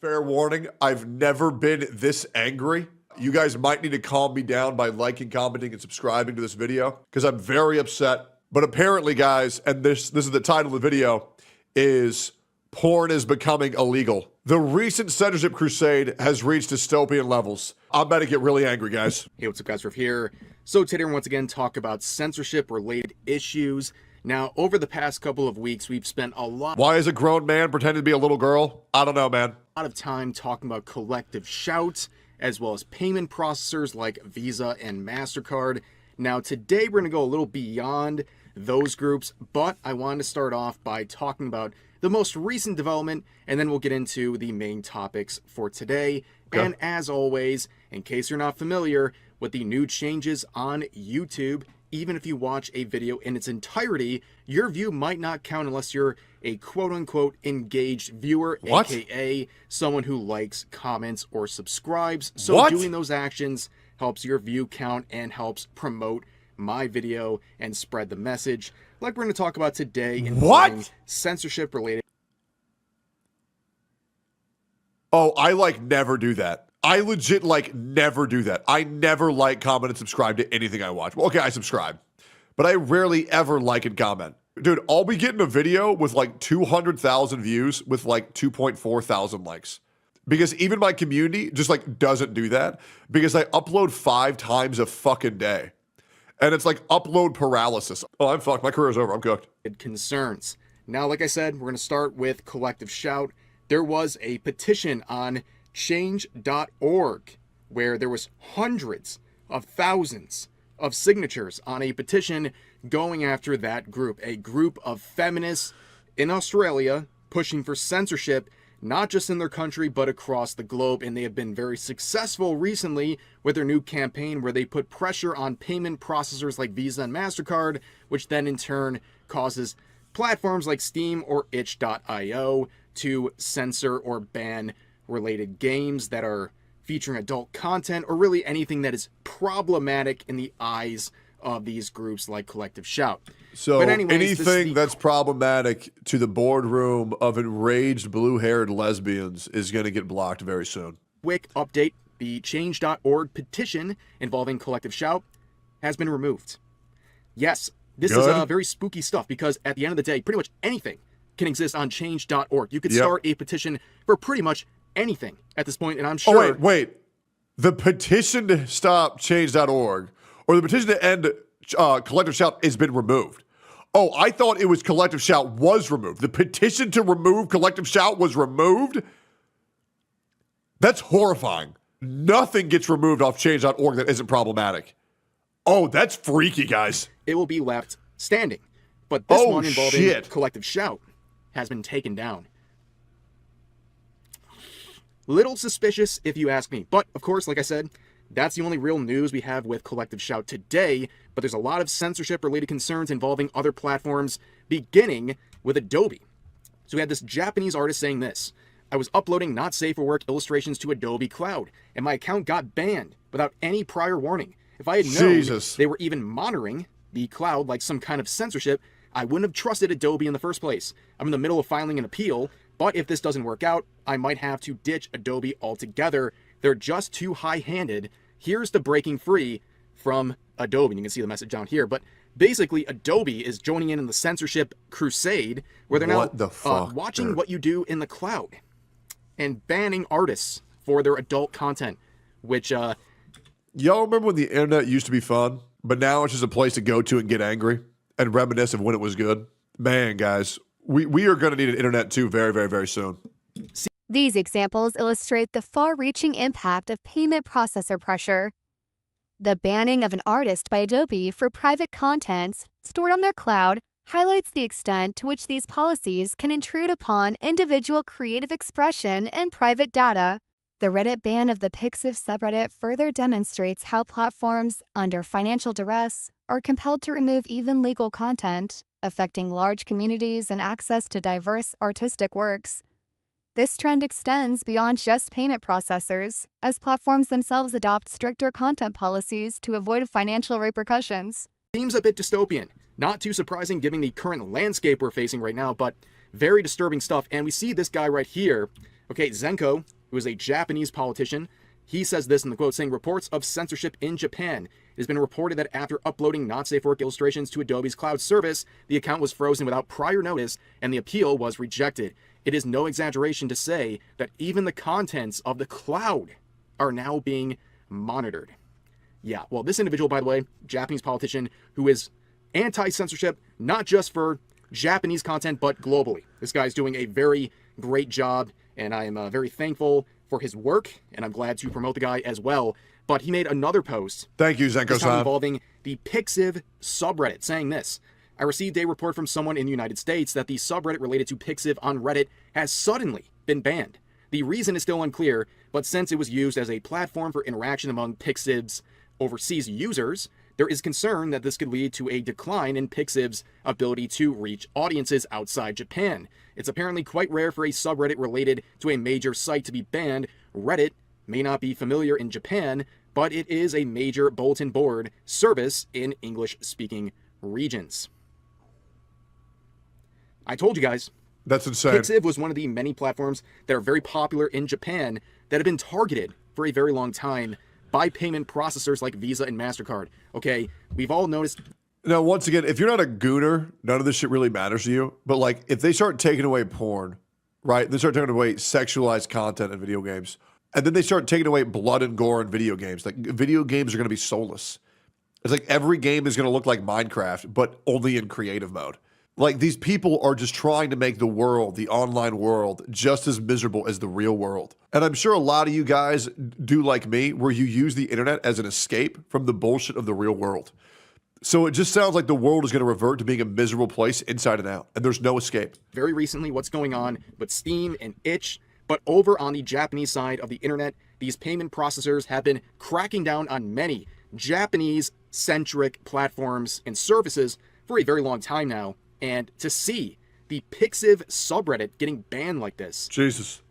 Fair warning, I've never been this angry. You guys might need to calm me down by liking, commenting, and subscribing to this video because I'm very upset. But apparently, guys, and this is the title of the video, is porn is becoming illegal. The recent censorship crusade has reached dystopian levels. I'm about to get really angry, guys. Hey, what's up, guys? Riff here. So today we're once again talk about censorship-related issues. Now, over the past couple of weeks, we've spent a lot... Why is a grown man pretending to be a little girl? I don't know, man. A lot of time talking about collective shout, as well as payment processors like Visa and MasterCard. Now, today we're going to go a little beyond those groups, but I wanted to start off by talking about the most recent development, and then we'll get into the main topics for today. Okay. And as always, in case you're not familiar with the new changes on YouTube, even if you watch a video in its entirety, your view might not count unless you're a quote-unquote engaged viewer, What? aka someone who likes, comments, or subscribes. So doing those actions helps your view count and helps promote my video and spread the message, like we're going to talk about today in censorship related. Oh, I never do that. I legit never do that. I never like, comment, and subscribe to anything I watch. Well, okay, I subscribe, but I rarely ever like and comment. Dude, I'll be getting a video with 200,000 views with 2.4 thousand likes. Because even my community just doesn't do that because I upload 5 times a fucking day. And it's upload paralysis. Oh, I'm fucked. My career's over. I'm cooked. Concerns. Now, like I said, we're going to start with collective shout. There was a petition on change.org where there was hundreds of thousands of signatures on a petition going after that group, a group of feminists in Australia pushing for censorship, not just in their country, but across the globe. And they have been very successful recently with their new campaign where they put pressure on payment processors like Visa and MasterCard, which then in turn causes platforms like Steam or itch.io to censor or ban related games that are featuring adult content or really anything that is problematic in the eyes of these groups like Collective Shout. So anything that's problematic to the boardroom of enraged blue-haired lesbians is going to get blocked very soon. Quick update, the change.org petition involving Collective Shout has been removed. Yes, this is very spooky stuff because at the end of the day, pretty much anything can exist on change.org. You could start a petition for pretty much anything at this point, and I'm sure... Oh, wait. The petition to stop change.org or the petition to end Collective Shout has been removed. Oh, I thought it was Collective Shout was removed. The petition to remove Collective Shout was removed? That's horrifying. Nothing gets removed off change.org that isn't problematic. Oh, that's freaky, guys. It will be left standing. But this one involving Collective Shout has been taken down. Little suspicious, if you ask me. But, of course, like I said, that's the only real news we have with Collective Shout today, but there's a lot of censorship-related concerns involving other platforms, beginning with Adobe. So we had this Japanese artist saying this: I was uploading not safe for work illustrations to Adobe Cloud, and my account got banned without any prior warning. If I had known they were even monitoring the cloud like some kind of censorship, I wouldn't have trusted Adobe in the first place. I'm in the middle of filing an appeal, but if this doesn't work out, I might have to ditch Adobe altogether. They're just too high-handed. Here's the breaking free from Adobe. You can see the message down here. But basically, Adobe is joining in the censorship crusade where they're now watching what you do in the cloud and banning artists for their adult content, which... Y'all remember when the internet used to be fun, but now it's just a place to go to and get angry and reminisce of when it was good? Man, guys, we are going to need an internet too very, very, very soon. These examples illustrate the far-reaching impact of payment processor pressure. The banning of an artist by Adobe for private contents stored on their cloud highlights the extent to which these policies can intrude upon individual creative expression and private data. The Reddit ban of the Pixiv subreddit further demonstrates how platforms, under financial duress, are compelled to remove even legal content, affecting large communities and access to diverse artistic works. This trend extends beyond just payment processors, as platforms themselves adopt stricter content policies to avoid financial repercussions. Seems a bit dystopian. Not too surprising given the current landscape we're facing right now, but very disturbing stuff. And we see this guy right here. Okay, Zenko who is a Japanese politician. He says this in the quote, saying, reports of censorship in Japan. It has been reported that after uploading not safe for work illustrations to Adobe's cloud service, the account was frozen without prior notice and the appeal was rejected. It is no exaggeration to say that even the contents of the cloud are now being monitored. Yeah, well, this individual, by the way, Japanese politician who is anti-censorship, not just for Japanese content, but globally. This guy's doing a very great job, and I am very thankful for his work, and I'm glad to promote the guy as well. But he made another post. Thank you, This time Zenko-san. involving the Pixiv subreddit, saying this. I received a report from someone in the United States that the subreddit related to Pixiv on Reddit has suddenly been banned. The reason is still unclear, but since it was used as a platform for interaction among Pixiv's overseas users, there is concern that this could lead to a decline in Pixiv's ability to reach audiences outside Japan. It's apparently quite rare for a subreddit related to a major site to be banned. Reddit may not be familiar in Japan, but it is a major bulletin board service in English-speaking regions. I told you guys. That's insane. Pixiv was one of the many platforms that are very popular in Japan that have been targeted for a very long time by payment processors like Visa and MasterCard. Okay, we've all noticed. Now, once again, if you're not a gooner, none of this shit really matters to you. But like, if they start taking away porn, right? They start taking away sexualized content in video games, and then they start taking away blood and gore in video games. Like, video games are going to be soulless. It's like every game is going to look like Minecraft, but only in creative mode. Like, these people are just trying to make the world, the online world, just as miserable as the real world. And I'm sure a lot of you guys do like me, where you use the internet as an escape from the bullshit of the real world. So it just sounds like the world is going to revert to being a miserable place inside and out, and there's no escape. Very recently what's going on with Steam and Itch, but over on the Japanese side of the internet, these payment processors have been cracking down on many Japanese-centric platforms and services for a very long time now. And to see the Pixiv subreddit getting banned like this, Jesus.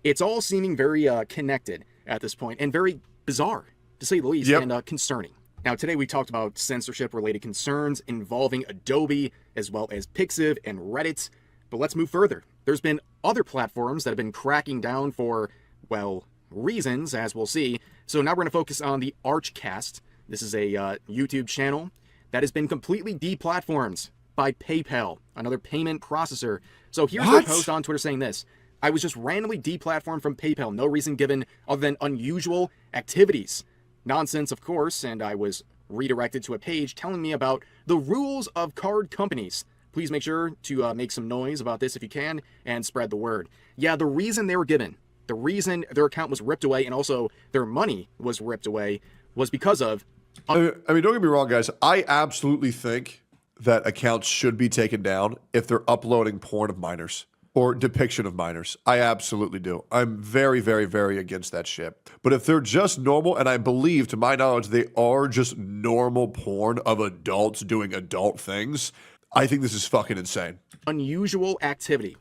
it's all seeming very connected at this point and very bizarre, to say the least, and concerning. Now, today we talked about censorship-related concerns involving Adobe, as well as Pixiv and Reddit. But let's move further. There's been other platforms that have been cracking down for, well, reasons, as we'll see. So now we're going to focus on the Archcast. This is a YouTube channel that has been completely deplatformed by PayPal, another payment processor. So here's their post on Twitter saying this. I was just randomly deplatformed from PayPal, no reason given other than unusual activities. Nonsense, of course, and I was redirected to a page telling me about the rules of card companies. Please make sure to make some noise about this if you can, and spread the word. Yeah, the reason they were given, the reason their account was ripped away, and also their money was ripped away, was because of... I mean, don't get me wrong, guys. I absolutely think that accounts should be taken down if they're uploading porn of minors or depiction of minors. I absolutely do. I'm very, very, very against that shit. But if they're just normal, and I believe, to my knowledge, they are just normal porn of adults doing adult things, I think this is fucking insane. Unusual activity.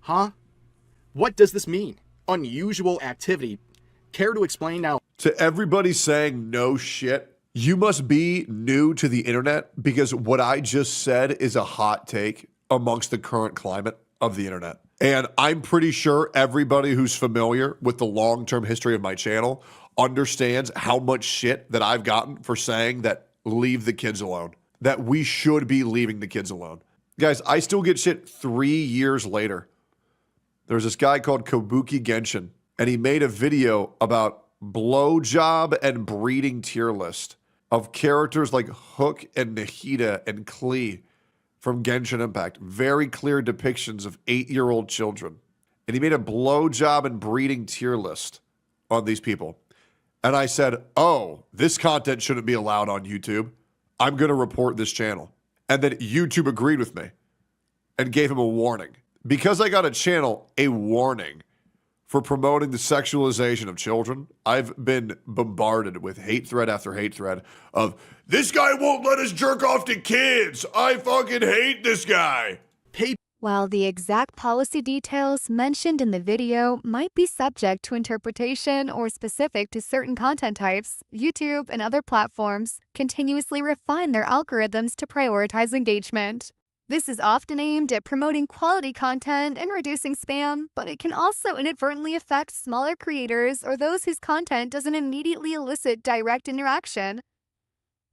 Huh? What does this mean? Unusual activity. Care to explain now? To everybody saying no shit, you must be new to the internet, because what I just said is a hot take amongst the current climate of the internet. And I'm pretty sure everybody who's familiar with the long-term history of my channel understands how much shit that I've gotten for saying that leave the kids alone, that we should be leaving the kids alone. Guys, I still get shit 3 years later. There's this guy called Kabuki Genshin, and he made a video about blowjob and breeding tier list of characters like Hook and Nahida and Klee from Genshin Impact. Very clear depictions of 8-year-old children. And he made a blowjob and breeding tier list on these people. And I said, oh, this content shouldn't be allowed on YouTube. I'm going to report this channel. And then YouTube agreed with me and gave him a warning. Because I got a channel, a warning for promoting the sexualization of children, I've been bombarded with hate thread after hate thread of, this guy won't let us jerk off to kids. I fucking hate this guy. While the exact policy details mentioned in the video might be subject to interpretation or specific to certain content types, YouTube and other platforms continuously refine their algorithms to prioritize engagement. This is often aimed at promoting quality content and reducing spam, but it can also inadvertently affect smaller creators or those whose content doesn't immediately elicit direct interaction.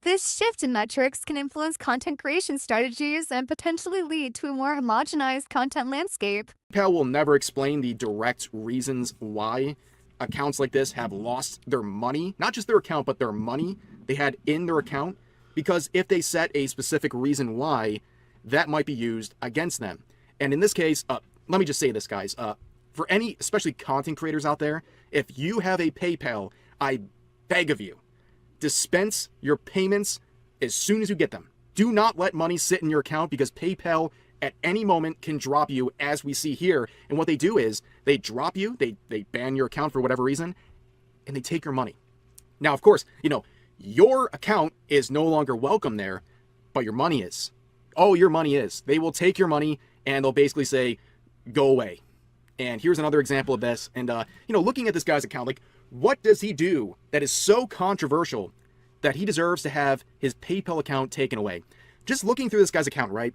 This shift in metrics can influence content creation strategies and potentially lead to a more homogenized content landscape. PayPal will never explain the direct reasons why accounts like this have lost their money, not just their account, but their money they had in their account, because if they set a specific reason why, that might be used against them. And in this case, let me just say this, guys, for any, especially content creators out there, if you have a PayPal, I beg of you, dispense your payments as soon as you get them. Do not let money sit in your account, because PayPal at any moment can drop you, as we see here. And what they do is they drop you, they ban your account for whatever reason, and they take your money. Now, of course, your account is no longer welcome there, but your money is. Oh, your money is. They will take your money and they'll basically say, go away. And here's another example of this. And, looking at this guy's account, like, what does he do that is so controversial that he deserves to have his PayPal account taken away? Just looking through this guy's account, right?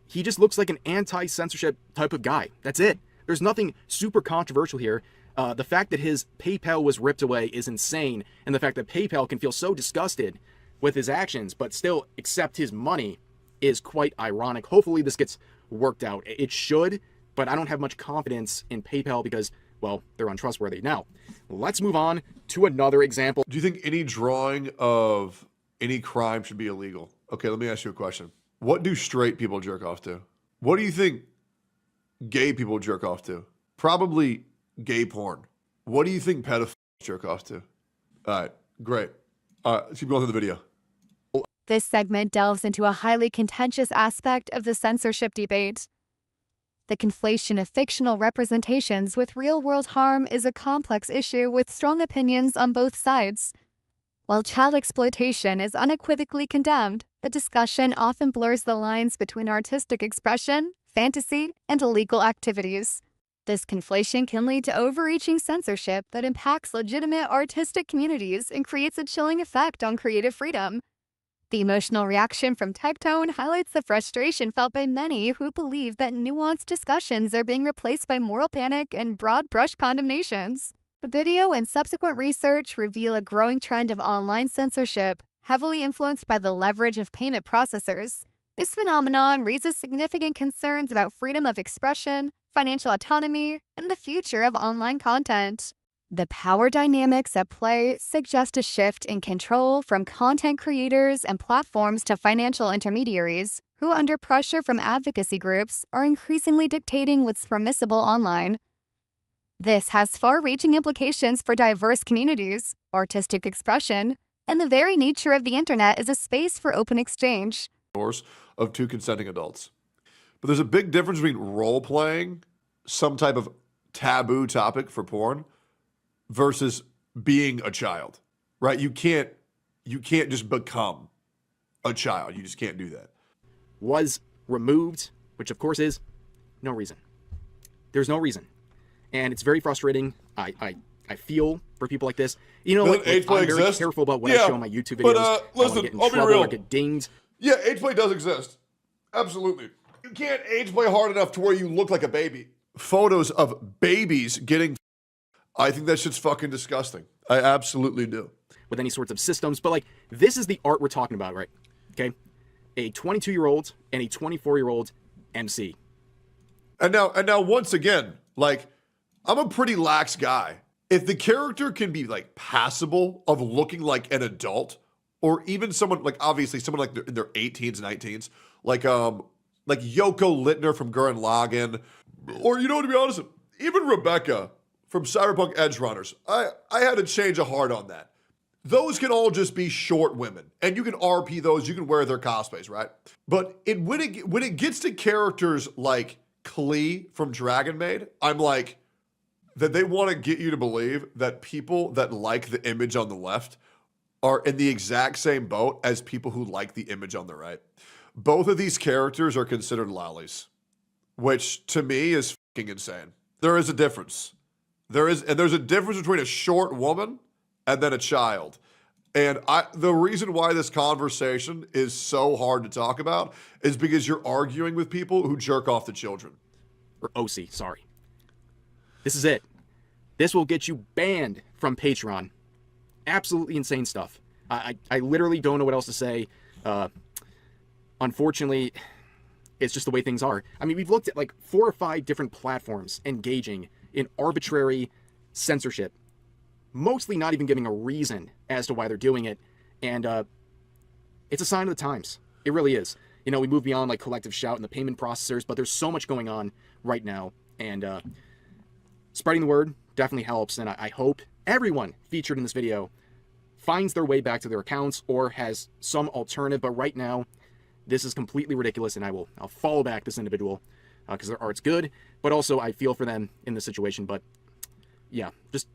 He just looks like an anti-censorship type of guy. That's it. There's nothing super controversial here. The fact that his PayPal was ripped away is insane. And the fact that PayPal can feel so disgusted with his actions but still accept his money is quite ironic. Hopefully this gets worked out. It should, but I don't have much confidence in PayPal because, well, they're untrustworthy. Now, let's move on to another example. Do you think any drawing of any crime should be illegal? Okay, let me ask you a question. What do straight people jerk off to? What do you think gay people jerk off to? Probably gay porn. What do you think pedophiles jerk off to? All right, great. All right, let's keep going through the video. This segment delves into a highly contentious aspect of the censorship debate. The conflation of fictional representations with real-world harm is a complex issue with strong opinions on both sides. While child exploitation is unequivocally condemned, the discussion often blurs the lines between artistic expression, fantasy, and illegal activities. This conflation can lead to overreaching censorship that impacts legitimate artistic communities and creates a chilling effect on creative freedom. The emotional reaction from Tectone highlights the frustration felt by many who believe that nuanced discussions are being replaced by moral panic and broad-brush condemnations. The video and subsequent research reveal a growing trend of online censorship, heavily influenced by the leverage of payment processors. This phenomenon raises significant concerns about freedom of expression, financial autonomy, and the future of online content. The power dynamics at play suggest a shift in control from content creators and platforms to financial intermediaries, who, under pressure from advocacy groups, are increasingly dictating what's permissible online. This has far-reaching implications for diverse communities, artistic expression, and the very nature of the internet is a space for open exchange. Of two consenting adults. But there's a big difference between role-playing, some type of taboo topic for porn, versus being a child, right? You can't just become a child. You just can't do that. Was removed, which of course is no reason. There's no reason. And it's very frustrating. I feel for people like this. I'm very careful about what I show on my YouTube videos. But listen, I don't I'll get in trouble be real. or get dinged. Yeah, age play does exist. Absolutely. You can't age play hard enough to where you look like a baby. Photos of babies getting, I think that shit's fucking disgusting. I absolutely do. With any sorts of systems, but this is the art we're talking about, right? Okay, a 22-year-old and a 24-year-old MC. And now, once again, I'm a pretty lax guy. If the character can be passable of looking like an adult, or even someone obviously someone in their 18s and 19s, like Yoko Littner from Gurren Lagann, or to be honest, even Rebecca from Cyberpunk Edgerunners, I had to change a heart on that. Those can all just be short women, and you can RP those. You can wear their cosplays, right? But when it gets to characters like Klee from Dragon Maid, I'm like that they want to get you to believe that people that like the image on the left are in the exact same boat as people who like the image on the right. Both of these characters are considered lollies, which to me is fucking insane. There is a difference. There's a difference between a short woman and then a child. And the reason why this conversation is so hard to talk about is because you're arguing with people who jerk off to children. Or OC, sorry. This is it. This will get you banned from Patreon. Absolutely insane stuff. I literally don't know what else to say. Unfortunately, it's just the way things are. I mean, we've looked at like 4 or 5 different platforms engaging in arbitrary censorship, mostly not even giving a reason as to why they're doing it. And it's a sign of the times. It really is. You know, we move beyond like collective shout and the payment processors, but there's so much going on right now. And spreading the word definitely helps. And I hope everyone featured in this video finds their way back to their accounts or has some alternative. But right now, this is completely ridiculous, and I'll follow back this individual because their art's good, but also I feel for them in this situation. But yeah, just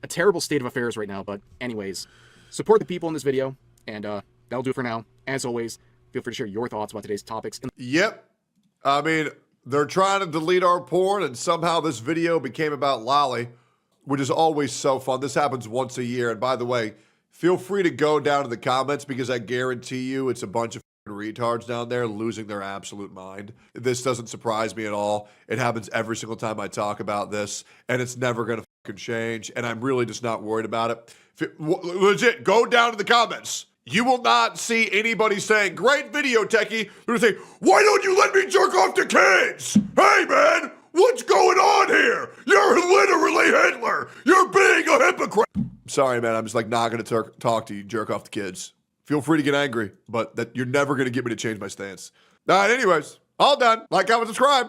a terrible state of affairs right now. But anyways, support the people in this video, and that'll do it for now. As always, feel free to share your thoughts about today's topics. Yep. I mean, they're trying to delete our porn, and somehow this video became about Lolly, which is always so fun. This happens once a year. And by the way, feel free to go down to the comments because I guarantee you it's a bunch of retards down there losing their absolute mind. This doesn't surprise me at all. It happens every single time I talk about this, and it's never going to fucking change, and I'm really just not worried about it. Legit, go down to the comments. You will not see anybody saying, great video, Techie. They're going to say, why don't you let me jerk off to kids? Hey, man, what's going on here? You're literally Hitler. You're being a hypocrite. Sorry, man, I'm just like not going to talk to you, jerk off to kids. Feel free to get angry, but that you're never going to get me to change my stance. All right, anyways, all done. Like, comment, subscribe.